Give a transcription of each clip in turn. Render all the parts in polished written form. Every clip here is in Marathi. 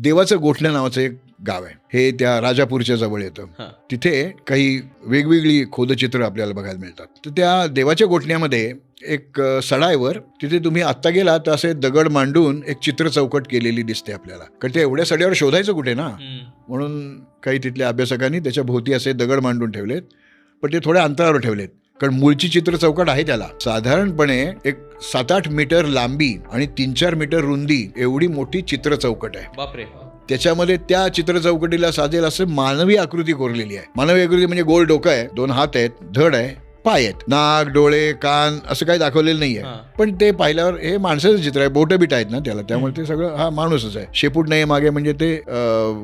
देवाचं गोठणं नावाचं एक गाव आहे. हे त्या राजापूरच्या जवळ येतं. तिथे काही वेगवेगळी खोदचित्र आपल्याला बघायला मिळतात. तर त्या देवाच्या गोठण्यामध्ये एक सडा आहे वर, तिथे तुम्ही आत्ता गेला तर असे दगड मांडून एक चित्र चौकट केलेली दिसते आपल्याला. कारण ते एवढ्या सड्यावर शोधायचं कुठे ना, म्हणून काही तिथल्या अभ्यासकांनी त्याच्या भोवती असे दगड मांडून ठेवलेत, पण ते थोड्या अंतरावर ठेवलेत. कारण मूळची चित्र चौकट आहे त्याला साधारणपणे एक 7-8 मीटर लांबी आणि 3-4 मीटर रुंदी एवढी मोठी चित्र चौकट आहे. बापरे. त्याच्यामध्ये त्या चित्र चौकटीला साजेल असं मानवी आकृती कोरलेली आहे. मानवी आकृती म्हणजे गोल डोकं आहे, 2 हात आहेत, धड आहे, पाय आहेत, नाक, डोळे, कान असं काही दाखवलेलं नाहीये. पण ते पाहिल्यावर हे माणसाचं चित्र आहे, बोट बीट आहेत ना त्याला, त्यामुळे ते सगळं हा माणूसच आहे. शेपूट नाही मागे, म्हणजे ते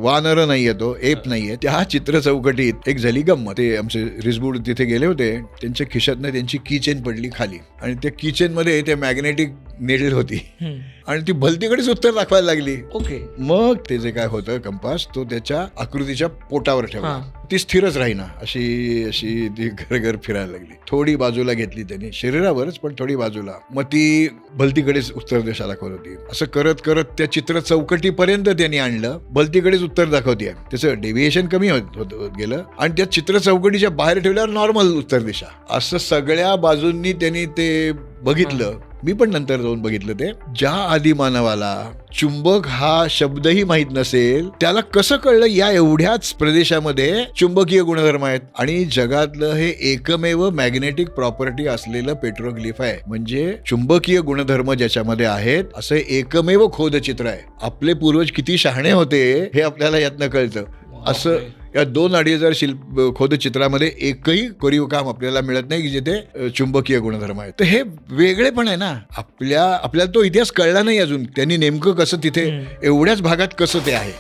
वानर नाहीये, तो एप नाहीये. त्या चित्र चौकटीत एक झाली गंमत. ते आमचे रिसबूड तिथे गेले होते, त्यांच्या खिशातनं त्यांची कीचेन पडली खाली आणि त्या कीचेन मध्ये ते मॅग्नेटिक नेडल होती आणि ती भलतीकडेच उत्तर दाखवायला लागली. ओके. मग ते जे काय होतं कंपास, तो त्याच्या आकृतीच्या पोटावर ठेवला. ती स्थिरच राहीना, अशी अशी ती घर फिरायला लागली. थोडी बाजूला घेतली त्यांनी, शरीरावरच पण थोडी बाजूला, मग ती भलतीकडेच उत्तर दिशा दाखवत होती. असं करत करत त्या चित्र चौकटीपर्यंत त्यांनी आणलं, भलतीकडेच उत्तर दाखवते. त्याचं डेव्हिएशन कमी होत गेलं आणि त्या चित्र चौकटीच्या बाहेर ठेवल्यावर नॉर्मल उत्तर दिशा. असं सगळ्या बाजूंनी त्यांनी ते बघितलं. मी पण नंतर जाऊन बघितलं. ते ज्या आदिमानवाला चुंबक हा शब्दही माहित नसेल, त्याला कसं कळलं या एवढ्याच प्रदेशामध्ये चुंबकीय गुणधर्म आहेत. आणि जगातलं हे एकमेव मॅग्नेटिक प्रॉपर्टी असलेलं पेट्रोग्लिफ आहे, म्हणजे चुंबकीय गुणधर्म ज्याच्यामध्ये आहेत असं एकमेव खोदचित्र आहे. आपले पूर्वज किती शहाणे होते हे आपल्याला यातनं कळतं. असं या 2-2.5 खोदचित्रामध्ये एकही कोरीव काम आपल्याला मिळत नाही की जिथे चुंबकीय गुणधर्म आहे. तर हे वेगळे पण आहे ना, आपल्याला तो इतिहास कळला नाही अजून, त्यांनी नेमकं कसं तिथे एवढ्याच भागात कसं ते आहे.